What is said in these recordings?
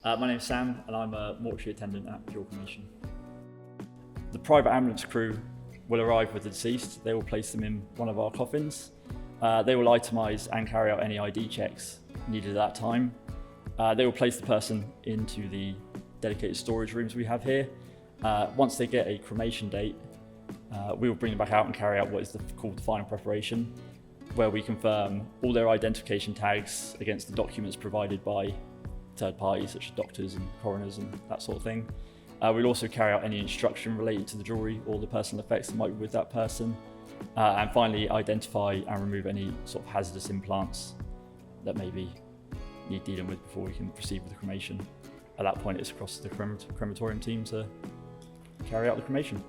My name's Sam and I'm a Mortuary Attendant at Pure Cremation. The private ambulance crew will arrive with the deceased. They will place them in one of our coffins. They will itemise and carry out any ID checks needed at that time. They will place the person into the dedicated storage rooms we have here. Once they get a cremation date, we will bring them back out and carry out what is called the final preparation, where we confirm all their identification tags against the documents provided by third parties such as doctors and coroners and that sort of thing. We'll also carry out any instruction related to the jewellery or the personal effects that might be with that person. And finally, identify and remove any sort of hazardous implants that maybe need dealing with before we can proceed with the cremation. At that point, it's across to the crematorium team to carry out the cremation.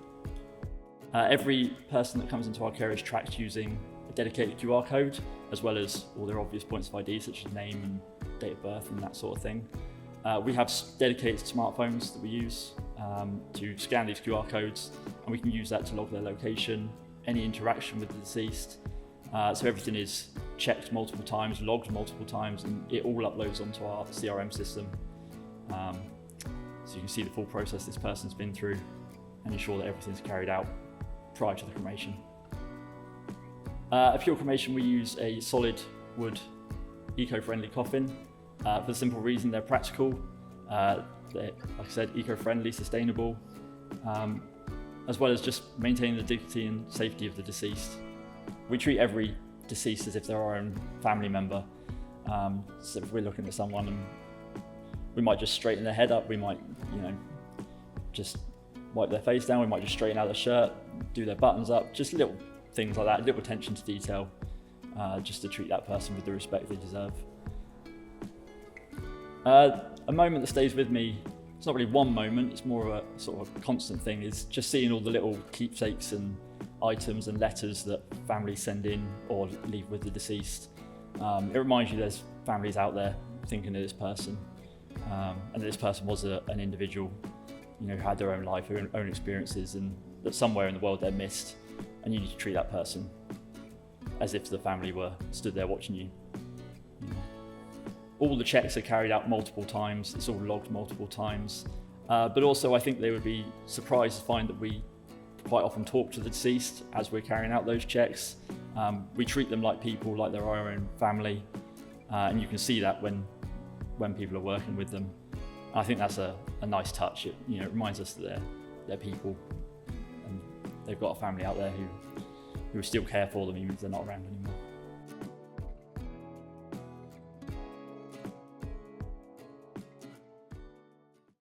Every person that comes into our care is tracked using a dedicated QR code, as well as all their obvious points of ID, such as name and date of birth and that sort of thing. We have dedicated smartphones that we use to scan these QR codes, and we can use that to log their location, any interaction with the deceased. So everything is checked multiple times, logged multiple times, and it all uploads onto our CRM system. So you can see the full process this person's been through and ensure that everything's carried out prior to the cremation. At Pure Cremation, we use a solid wood eco-friendly coffin for the simple reason they're practical. They're, like I said, eco-friendly, sustainable, as well as just maintaining the dignity and safety of the deceased. We treat every deceased as if they're our own family member. So if we're looking at someone and we might just straighten their head up, we might, just wipe their face down, we might just straighten out their shirt, do their buttons up, just little things like that, little attention to detail, just to treat that person with the respect they deserve. A moment that stays with me, it's not really one moment, it's more of a sort of a constant thing, is just seeing all the little keepsakes and items and letters that families send in or leave with the deceased. It reminds you there's families out there thinking of this person, and this person was an individual, who had their own life, their own experiences, and that somewhere in the world they're missed, and you need to treat that person as if the family were stood there watching you. All the checks are carried out multiple times, it's all logged multiple times, but also I think they would be surprised to find that we quite often talk to the deceased as we're carrying out those checks. We treat them like people, like they're our own family, and you can see that when people are working with them. I think that's a nice touch. It reminds us that they're people and they've got a family out there who still care for them even if they're not around anymore.